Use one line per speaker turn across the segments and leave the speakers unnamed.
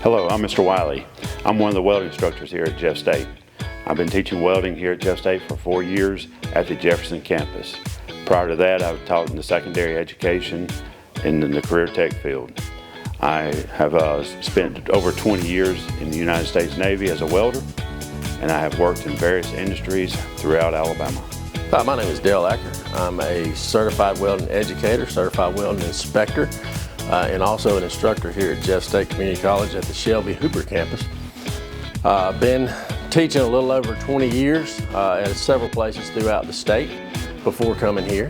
Hello, I'm Mr. Wiley. I'm one of the welding instructors here at Jeff State. I've been teaching welding here at Jeff State for 4 years at the Jefferson campus. Prior to that, I've taught in the secondary education and in the career tech field. I have spent over 20 years in the United States Navy as a welder, and I have worked in various industries throughout Alabama.
Hi, my name is Dale Acker. I'm a certified welding educator, certified welding inspector, and also an instructor here at Jeff State Community College at the Shelby Hooper campus. I've been teaching a little over 20 years at several places throughout the state before coming here.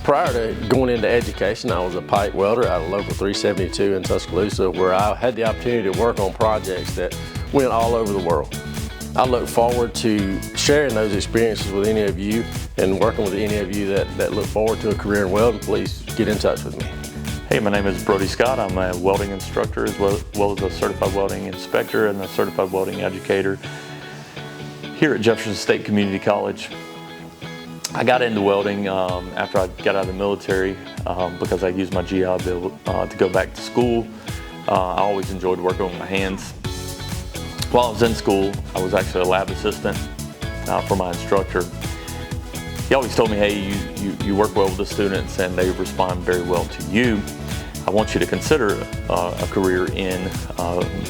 Prior to going into education, I was a pipe welder out of Local 372 in Tuscaloosa, where I had the opportunity to work on projects that went all over the world. I look forward to sharing those experiences with any of you and working with any of you that look forward to a career in welding. Please get in touch with me.
Hey, my name is Brody Scott. I'm a welding instructor as well as a certified welding inspector and a certified welding educator here at Jefferson State Community College. I got into welding after I got out of the military because I used my GI Bill to go back to school. I always enjoyed working with my hands. While I was in school, I was actually a lab assistant for my instructor. He always told me, hey, you work well with the students and they respond very well to you. I want you to consider a career in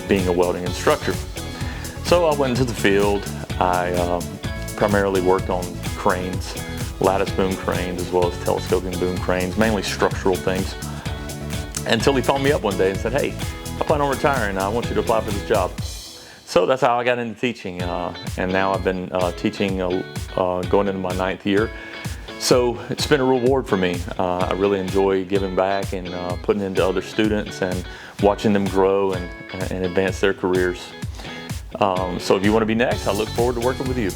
being a welding instructor. So I went into the field. I primarily worked on cranes, lattice boom cranes, as well as telescoping boom cranes, mainly structural things. Until he phoned me up one day and said, hey, I plan on retiring. I want you to apply for this job. So that's how I got into teaching, and now I've been teaching going into my 9th year. So it's been a reward for me. I really enjoy giving back and putting into other students and watching them grow and advance their careers. So if you want to be next, I look forward to working with you.